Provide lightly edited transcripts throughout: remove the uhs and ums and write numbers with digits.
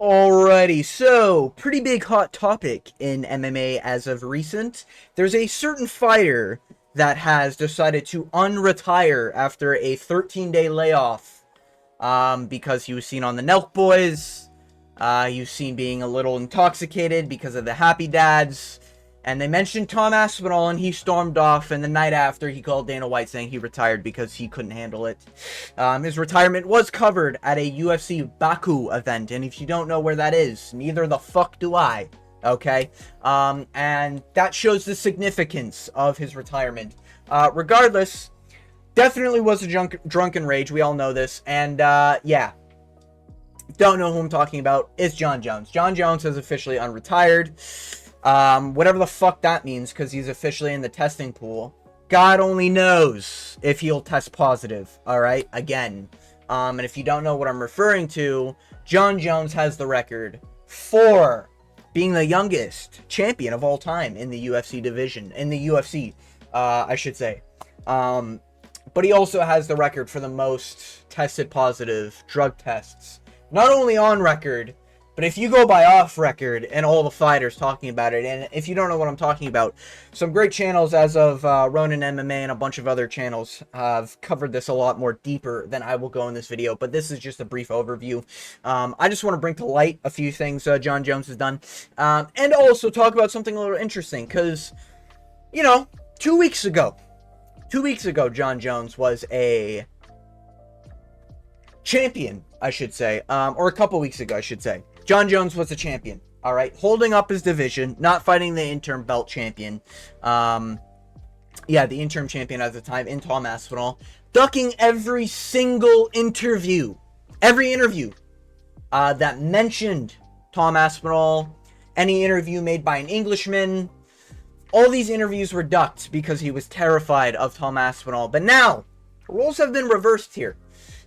Alrighty, so pretty big hot topic in MMA as of recent. There's a certain fighter that has decided to unretire after a 13-day layoff because he was seen on the Nelk Boys. He was seen being a little intoxicated because of the Happy Dads. And they mentioned Tom Aspinall, and he stormed off. And the night after, he called Dana White saying he retired because he couldn't handle it. His retirement was covered at a UFC Baku event. And if you don't know where that is, neither the fuck do I. Okay? And that shows the significance of his retirement. Regardless, definitely was a drunken rage. We all know this. And, yeah. Don't know who I'm talking about. It's Jon Jones. Jon Jones has officially unretired. Whatever the fuck that means, because he's officially in the testing pool. God only knows if he'll test positive, alright? Again. And if you don't know what I'm referring to, Jon Jones has the record for being the youngest champion of all time in the UFC division. In the UFC, I should say. But he also has the record for the most tested positive drug tests. Not only on record, but if you go by off record and all the fighters talking about it, and if you don't know what I'm talking about, some great channels as of Ronin MMA and a bunch of other channels have covered this a lot more deeper than I will go in this video, but this is just a brief overview. I just want to bring to light a few things Jon Jones has done, and also talk about something a little interesting, because, you know, 2 weeks ago, Jon Jones was a champion, I should say, or a couple weeks ago, I should say. Jon Jones was a champion, all right, holding up his division, not fighting the interim belt champion. Yeah, the interim champion at the time in Tom Aspinall, ducking every single interview, that mentioned Tom Aspinall, any interview made by an Englishman. All these interviews were ducked because he was terrified of Tom Aspinall. But now, the roles have been reversed here.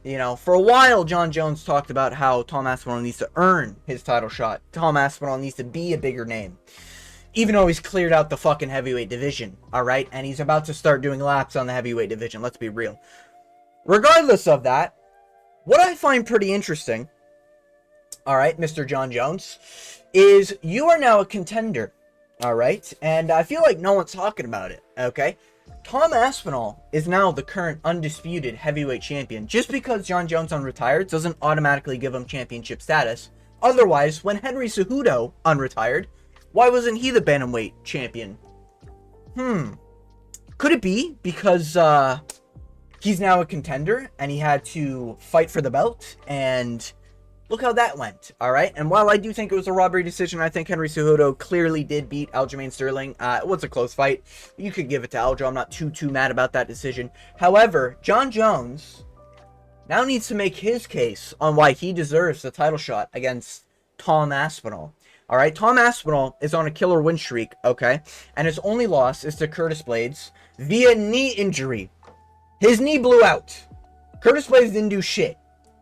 You know, for a while, Jon Jones talked about how Tom Aspinall needs to earn his title shot. Tom Aspinall needs to be a bigger name. Even though he's cleared out the fucking heavyweight division, alright? And he's about to start doing laps on the heavyweight division, let's be real. Regardless of that, what I find pretty interesting, alright, Mr. Jon Jones, is you are now a contender, alright? And I feel like no one's talking about it, okay? Tom Aspinall is now the current undisputed heavyweight champion. Just because Jon Jones unretired doesn't automatically give him championship status. Otherwise, when Henry Cejudo unretired, why wasn't he the bantamweight champion? Could it be because he's now a contender and he had to fight for the belt? And look how that went, alright? And while I do think it was a robbery decision, I think Henry Cejudo clearly did beat Aljamain Sterling. It was a close fight. You could give it to Aljo. I'm not too mad about that decision. However, Jon Jones now needs to make his case on why he deserves the title shot against Tom Aspinall. Alright, Tom Aspinall is on a killer win streak, okay? And his only loss is to Curtis Blaydes via knee injury. His knee blew out. Curtis Blaydes didn't do shit.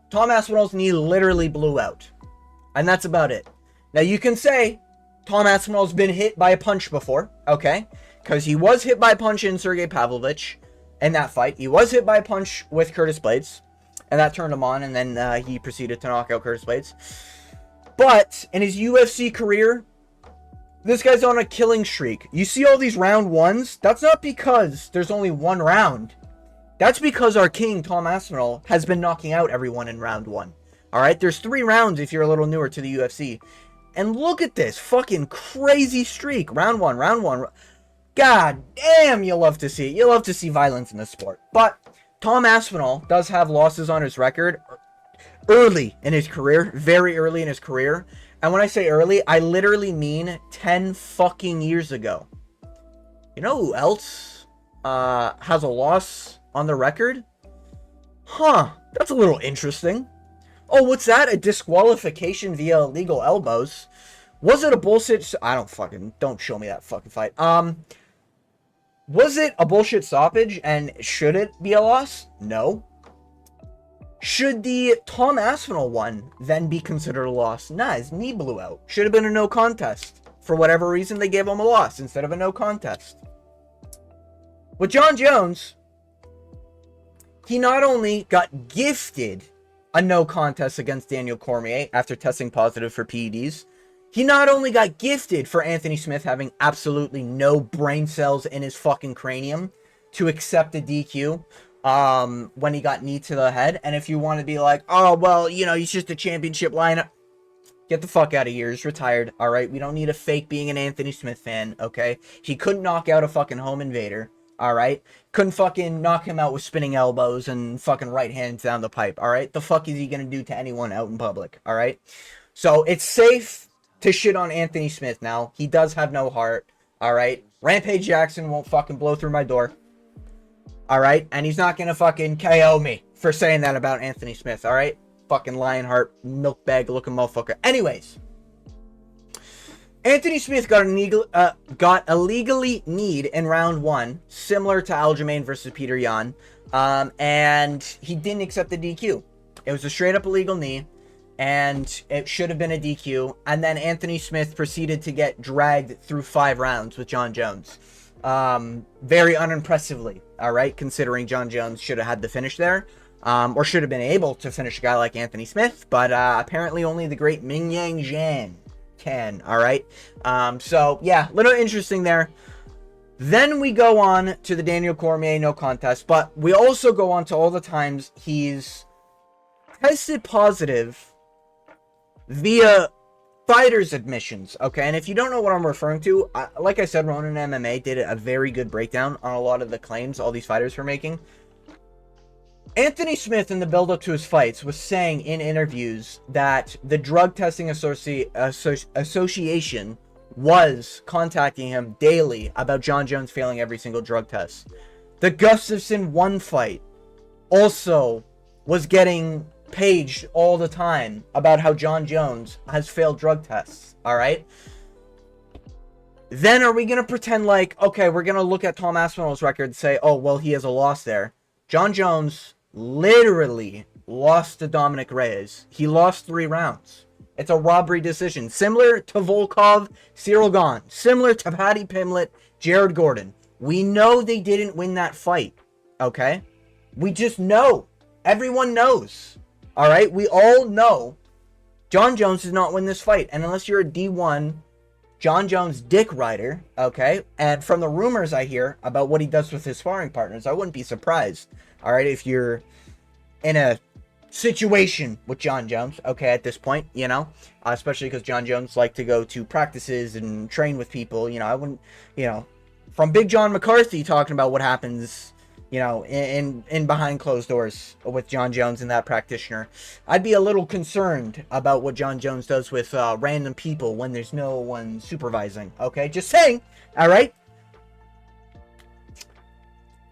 Tom Aspinall's knee literally blew out. And that's about it. Now, you can say Tom Aspinall's been hit by a punch before, okay? Because he was hit by a punch in Sergey Pavlovich in that fight. He was hit by a punch with Curtis Blaydes, and that turned him on, and then he proceeded to knock out Curtis Blaydes. But in his UFC career, this guy's on a killing streak. You see all these round ones? That's not because there's only one round. That's because our king, Tom Aspinall, has been knocking out everyone in round one. Alright, there's 3 rounds if you're a little newer to the UFC. And look at this fucking crazy streak. Round one. God damn, you love to see it. You love to see violence in this sport. But Tom Aspinall does have losses on his record early in his career. Very early in his career. And when I say early, I literally mean 10 fucking years ago. You know who else has a loss on the record? Huh, that's a little interesting. Oh, what's that? A disqualification via illegal elbows. Was it a bullshit? Don't show me that fucking fight. Was it a bullshit stoppage and should it be a loss? No. Should the Tom Aspinall one then be considered a loss? Nah, his knee blew out. Should have been a no contest. For whatever reason, they gave him a loss instead of a no contest. With Jon Jones, he not only got gifted a no contest against Daniel Cormier after testing positive for PEDs. He not only got gifted for Anthony Smith having absolutely no brain cells in his fucking cranium to accept a DQ when he got knee to the head. And if you want to be like, oh, well, you know, he's just a championship lineup. Get the fuck out of here. He's retired, all right? We don't need a fake being an Anthony Smith fan, okay? He couldn't knock out a fucking home invader, all right? Couldn't fucking knock him out with spinning elbows and fucking right hands down the pipe, all right? The fuck is he gonna do to anyone out in public, all right? So it's safe to shit on Anthony Smith now. He does have no heart, all right? Rampage Jackson won't fucking blow through my door, all right? And he's not gonna fucking KO me for saying that about Anthony Smith, all right? Fucking Lionheart, milk bag looking motherfucker. Anyways, Anthony Smith got illegally kneed in round 1, similar to Aljamain versus Peter Yan, and he didn't accept the DQ. It was a straight up illegal knee, and it should have been a DQ. And then Anthony Smith proceeded to get dragged through 5 rounds with Jon Jones, very unimpressively. All right, considering Jon Jones should have had the finish there. Or should have been able to finish a guy like Anthony Smith, but apparently only the great Ming Yang Zhang can, alright? So, yeah, little interesting there. Then we go on to the Daniel Cormier no contest, but we also go on to all the times he's tested positive via fighters' admissions, okay? And if you don't know what I'm referring to, like I said, Ronin MMA did a very good breakdown on a lot of the claims all these fighters were making. Anthony Smith, in the build-up to his fights, was saying in interviews that the Drug Testing Association was contacting him daily about Jon Jones failing every single drug test. The Gustafsson 1 fight also was getting paged all the time about how Jon Jones has failed drug tests, alright? Then are we going to pretend like, okay, we're going to look at Tom Aspinall's record and say, oh, well, he has a loss there. Jon Jones literally lost to Dominic Reyes. He lost 3 rounds. It's a robbery decision. Similar to Volkov, Cyril Gane. Similar to Paddy Pimblett, Jared Gordon. We know they didn't win that fight. Okay? We just know. Everyone knows. Alright? We all know Jon Jones did not win this fight. And unless you're a D1 Jon Jones dick rider, okay? And from the rumors I hear about what he does with his sparring partners, I wouldn't be surprised. All right, if you're in a situation with Jon Jones, okay, at this point, you know, especially because Jon Jones liked to go to practices and train with people, you know, I wouldn't, you know, from Big John McCarthy talking about what happens, you know, in behind closed doors with Jon Jones and that practitioner, I'd be a little concerned about what Jon Jones does with random people when there's no one supervising, okay? Just saying, all right?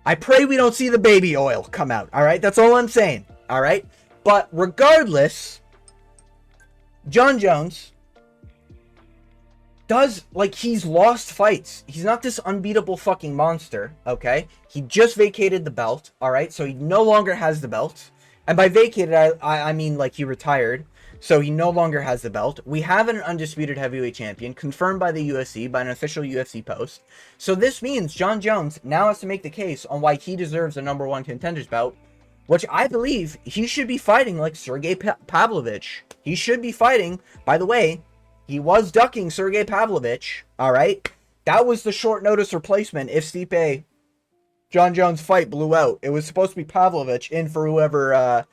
I pray we don't see the baby oil come out, all right? That's all I'm saying, all right? But regardless, Jon Jones does, like, he's lost fights. He's not this unbeatable fucking monster, okay? He just vacated the belt, all right? So he no longer has the belt. And by vacated, I mean, like, he retired. So he no longer has the belt. We have an undisputed heavyweight champion confirmed by the UFC, by an official UFC post. So this means Jon Jones now has to make the case on why he deserves a #1 contender's bout, which I believe he should be fighting like Sergey Pavlovich. He should be fighting, by the way, he was ducking Sergey Pavlovich, all right? That was the short notice replacement if Stipe Jon Jones fight blew out. It was supposed to be Pavlovich in for whoever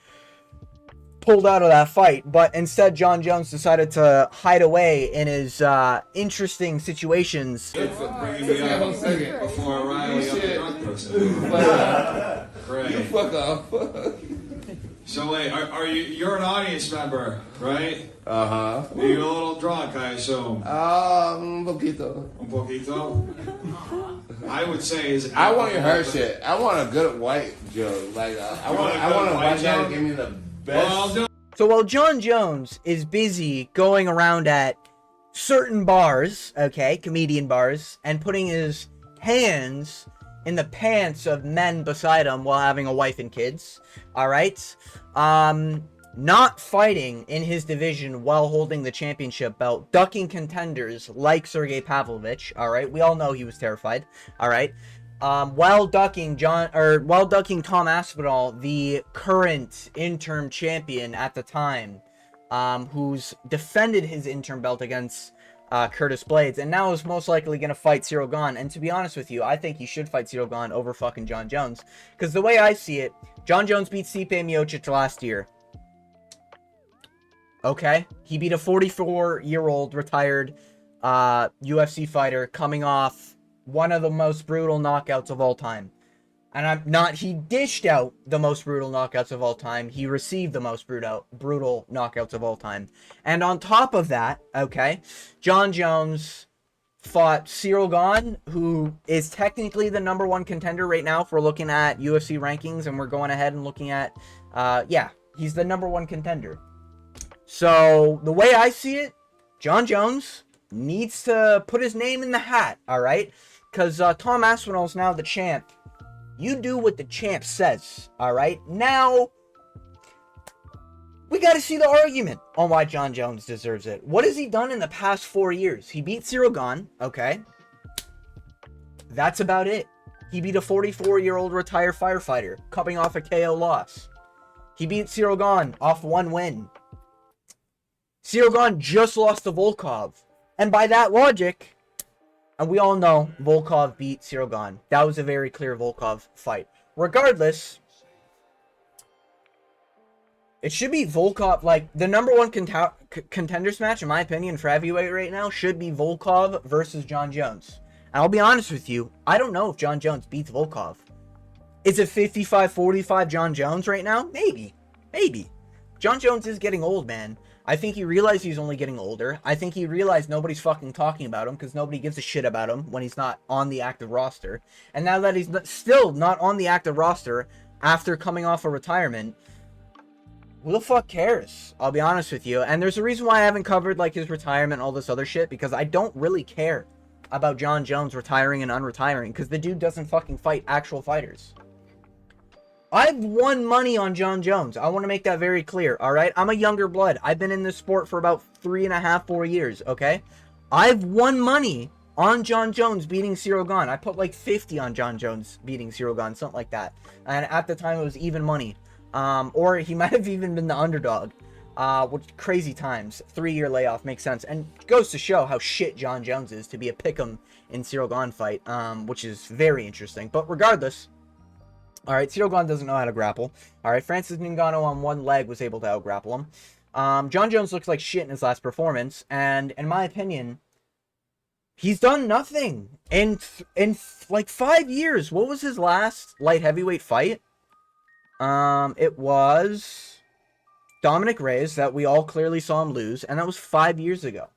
pulled out of that fight, but instead Jon Jones decided to hide away in his interesting situations. Before I rile up the drunk person. Great. You fuck off. So wait, are you're an audience member, right? Uh-huh. Are you a little drunk, I assume? Un poquito. Un poquito? I would say is I want your hair shit. I want a good white joke. Like I want a white guy to give me the best. So while Jon Jones is busy going around at certain bars, okay, comedian bars, and putting his hands in the pants of men beside him while having a wife and kids, alright? Not fighting in his division while holding the championship belt, ducking contenders like Sergey Pavlovich, alright? We all know he was terrified, alright? while ducking Tom Aspinall, the current interim champion at the time, who's defended his interim belt against Curtis Blades, and now is most likely going to fight Cyril Gane. And to be honest with you, I think he should fight Cyril Gane over fucking John Jones. Because the way I see it, John Jones beat Stipe Miocic last year. Okay? He beat a 44-year-old retired UFC fighter coming off one of the most brutal knockouts of all time. And he dished out the most brutal knockouts of all time. He received the most brutal knockouts of all time. And on top of that, okay, John Jones fought Cyril Gane, who is technically the #1 contender right now if we're looking at UFC rankings, and we're going ahead and looking at, he's the #1 contender. So, the way I see it, John Jones needs to put his name in the hat, alright? Because Tom Aspinall's now the champ. You do what the champ says, alright? Now, we gotta see the argument on why John Jones deserves it. What has he done in the past 4 years? He beat Cyril Gane, okay? That's about it. He beat a 44-year-old retired firefighter, coming off a KO loss. He beat Cyril Gane off 1 win. Cyril Gane just lost to Volkov. And by that logic, and we all know Volkov beat Cyril Gane. That was a very clear Volkov fight. Regardless, it should be Volkov, like, the #1 contenders match, in my opinion, for heavyweight right now, should be Volkov versus John Jones. And I'll be honest with you, I don't know if John Jones beats Volkov. Is it 55-45 John Jones right now? Maybe. Maybe. John Jones is getting old, man. I think he realized he's only getting older. I think he realized nobody's fucking talking about him because nobody gives a shit about him when he's not on the active roster. And now that he's still not on the active roster after coming off a retirement, who the fuck cares? I'll be honest with you. And there's a reason why I haven't covered like his retirement and all this other shit, because I don't really care about John Jones retiring and unretiring because the dude doesn't fucking fight actual fighters. I've won money on John Jones. I want to make that very clear, alright? I'm a younger blood. I've been in this sport for about 3.5, 4 years, okay? I've won money on John Jones beating Cyril Gane. I put like 50 on John Jones beating Cyril Gane, something like that. And at the time, it was even money. Or he might have even been the underdog. Which, crazy times. 3-year layoff makes sense. And goes to show how shit John Jones is to be a pick'em in Cyril Gane fight, which is very interesting. But regardless, alright, Cyril Gane doesn't know how to grapple. Alright, Francis Ngannou on one leg was able to out-grapple him. John Jones looks like shit in his last performance, and in my opinion, he's done nothing. In like 5 years, what was his last light heavyweight fight? It was Dominic Reyes, that we all clearly saw him lose, and that was 5 years ago.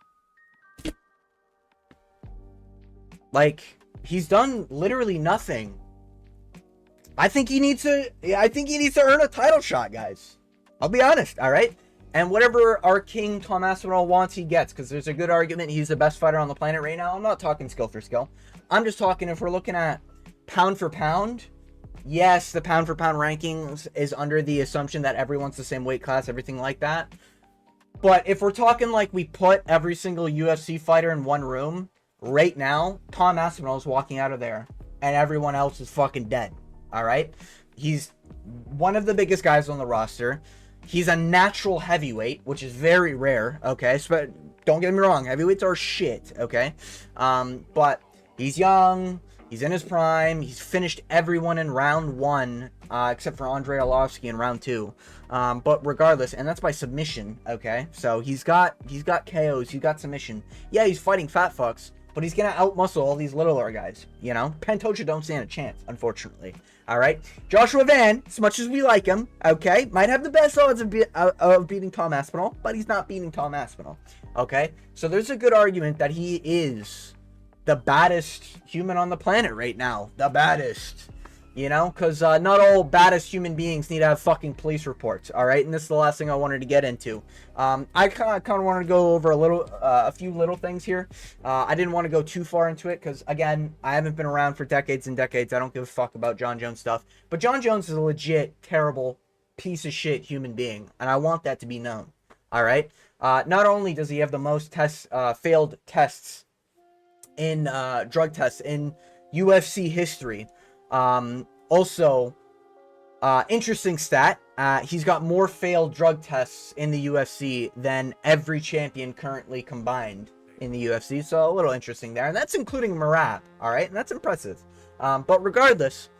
Like, he's done literally nothing. I think he needs to earn a title shot, guys. I'll be honest, alright? And whatever our king Tom Aspinall wants, he gets, because there's a good argument he's the best fighter on the planet right now. I'm not talking skill for skill. I'm just talking if we're looking at pound for pound. Yes, the pound for pound rankings is under the assumption that everyone's the same weight class, everything like that. But if we're talking like we put every single UFC fighter in one room, right now, Tom Aspinall is walking out of there, and everyone else is fucking dead. Alright? He's one of the biggest guys on the roster. He's a natural heavyweight, which is very rare, okay? So, don't get me wrong, heavyweights are shit, okay? But he's young, he's in his prime, he's finished everyone in round 1, except for Andrei Arlovsky in round 2. But regardless, and that's by submission, okay? So he's got KOs, he's got submission. Yeah, he's fighting fat fucks, but he's gonna outmuscle all these littler guys, you know? Pantoja don't stand a chance, unfortunately. Alright? Joshua Van, as much as we like him, okay, might have the best odds of beating Tom Aspinall, but he's not beating Tom Aspinall, okay? So there's a good argument that he is the baddest human on the planet right now. The baddest. You know? Because not all baddest human beings need to have fucking police reports, alright? And this is the last thing I wanted to get into. I kind of wanted to go over a few little things here. I didn't want to go too far into it because, again, I haven't been around for decades and decades. I don't give a fuck about John Jones stuff. But John Jones is a legit, terrible, piece of shit human being. And I want that to be known, alright? Not only does he have the most failed tests in drug tests in UFC history, Also, interesting stat. He's got more failed drug tests in the UFC than every champion currently combined in the UFC. So a little interesting there. And that's including Marab. All right. And that's impressive. But regardless,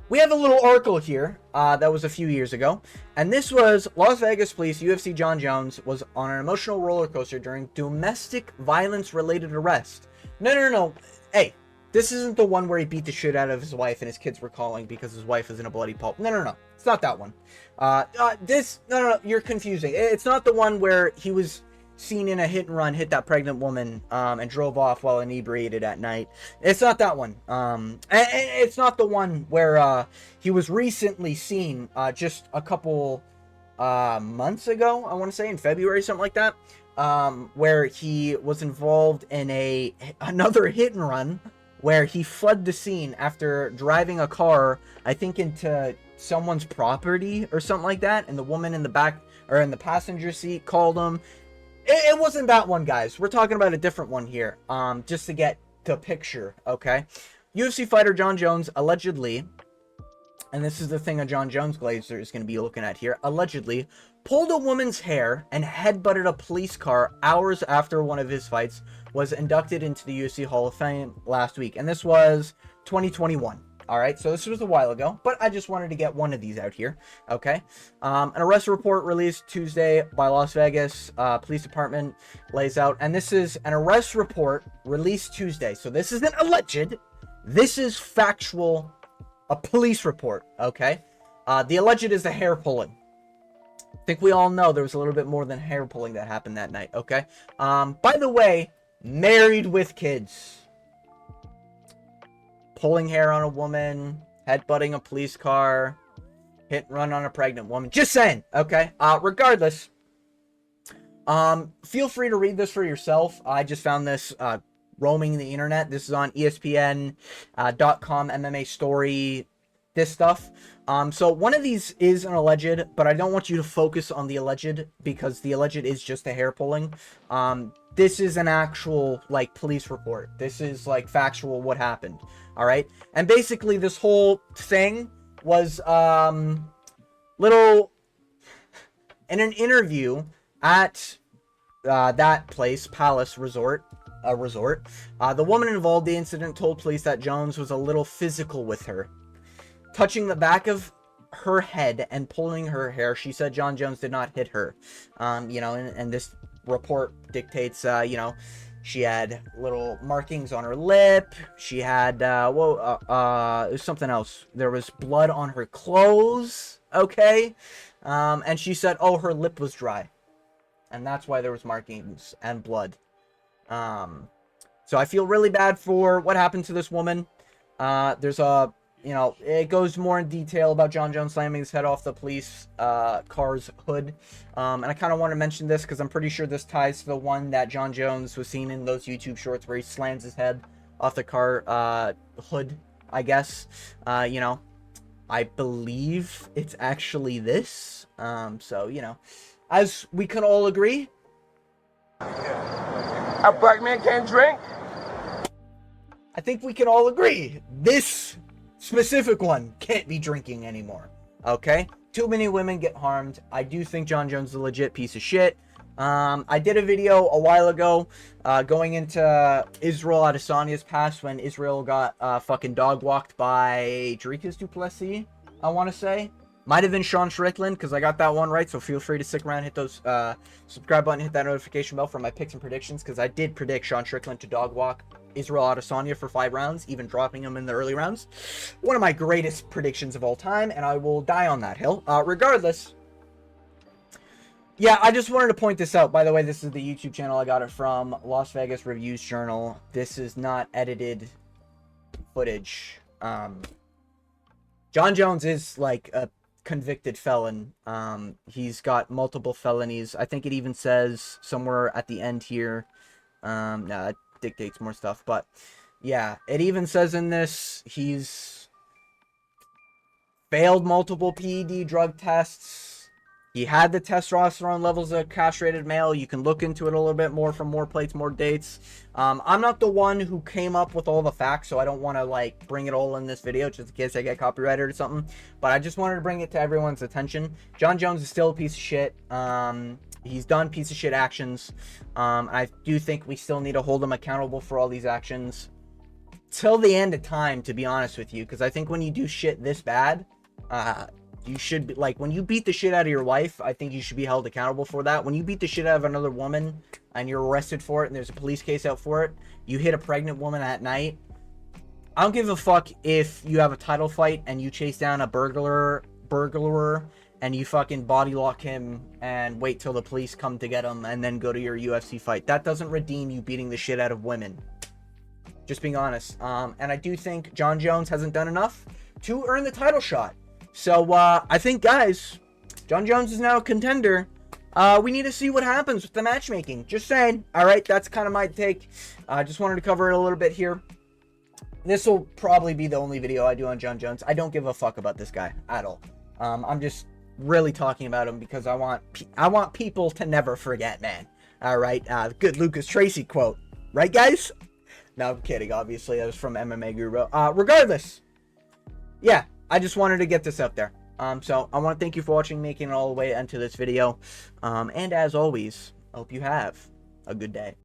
we have a little article here that was a few years ago. And this was Las Vegas police UFC Jon Jones was on an emotional roller coaster during domestic violence related arrest. No. Hey, this isn't the one where he beat the shit out of his wife and his kids were calling because his wife is in a bloody pulp. No. It's not that one. No. You're confusing. It's not the one where he was seen in a hit and run, hit that pregnant woman, and drove off while inebriated at night. It's not that one. And it's not the one where he was recently seen just a couple months ago, I want to say in February, something like that, where he was involved in another hit and run where he fled the scene after driving a car, I think, into someone's property or something like that, and the woman in the back or in the passenger seat called him. It wasn't that one, guys. We're talking about a different one here, just to get the picture, okay? UFC fighter Jon Jones allegedly, and this is the thing a Jon Jones Glazer is going to be looking at here, allegedly pulled a woman's hair and headbutted a police car hours after one of his fights was inducted into the UFC Hall of Fame last week. And this was 2021. All right, so this was a while ago, but I just wanted to get one of these out here, okay? An arrest report released Tuesday by Las Vegas Police Department lays out, and this is an arrest report released Tuesday. So this isn't alleged, this is factual, a police report, okay? The alleged is the hair pulling. I think we all know there was a little bit more than hair pulling that happened that night, okay? By the way, married with kids. Pulling hair on a woman, headbutting a police car, hit and run on a pregnant woman. Just saying, okay? Regardless, feel free to read this for yourself. I just found this roaming the internet. This is on ESPN.com, MMA story, this stuff. So one of these is an alleged, but I don't want you to focus on the alleged because the alleged is just a hair pulling. This is an actual, like, police report. This is, like, factual what happened. All right. And basically this whole thing was, little, in an interview at, that place, Palace Resort, the woman involved in the incident told police that Jones was a little physical with her. Touching the back of her head and pulling her hair, she said Jon Jones did not hit her. And this report dictates, she had little markings on her lip. She had, something else. There was blood on her clothes, okay? And she said, her lip was dry. And that's why there was markings and blood. So I feel really bad for what happened to this woman. There's it goes more in detail about Jon Jones slamming his head off the police car's hood. And I kind of want to mention this because I'm pretty sure this ties to the one that Jon Jones was seen in those YouTube shorts where he slams his head off the car hood, I guess. I believe it's actually this. As we can all agree, a black man can't drink. I think we can all agree this specific one can't be drinking anymore. Okay? Too many women get harmed. I do think Jon Jones is a legit piece of shit. I did a video a while ago going into Israel Adesanya's past when Israel got fucking dog walked by Dricus Duplessis, I want to say. Might have been Sean Strickland, because I got that one right, so feel free to stick around, hit those subscribe button, hit that notification bell for my picks and predictions, because I did predict Sean Strickland to dog walk Israel Adesanya for 5 rounds, even dropping him in the early rounds. One of my greatest predictions of all time, and I will die on that hill. Regardless, yeah, I just wanted to point this out. By the way, this is the YouTube channel I got it from, Las Vegas Reviews Journal. This is not edited footage. Jon Jones is like a convicted felon. He's got multiple felonies. I think it even says somewhere at the end here. It dictates more stuff, but yeah, it even says in this he's failed multiple PED drug tests. He had the testosterone levels of a castrated male. You can look into it a little bit more from More Plates, More Dates. I'm not the one who came up with all the facts, so I don't want to like bring it all in this video just in case I get copyrighted or something. But I just wanted to bring it to everyone's attention. Jon Jones is still a piece of shit. He's done piece of shit actions. I do think we still need to hold him accountable for all these actions till the end of time, to be honest with you. Because I think when you do shit this bad, you should be like, when you beat the shit out of your wife, I think you should be held accountable for that. When you beat the shit out of another woman and you're arrested for it and there's a police case out for it, you hit a pregnant woman at night. I don't give a fuck if you have a title fight and you chase down a burglar and you fucking body lock him and wait till the police come to get him and then go to your UFC fight. That doesn't redeem you beating the shit out of women. Just being honest. And I do think Jon Jones hasn't done enough to earn the title shot. So, I think, guys, Jon Jones is now a contender. We need to see what happens with the matchmaking. Just saying. All right, that's kind of my take. I just wanted to cover it a little bit here. This will probably be the only video I do on Jon Jones. I don't give a fuck about this guy at all. I'm just really talking about him because I want people to never forget, man. All right, good Lucas Tracy quote. Right, guys? No, I'm kidding. Obviously, that was from MMA Guru. Regardless, yeah. I just wanted to get this out there. So I want to thank you for watching, making it all the way into this video. And as always, I hope you have a good day.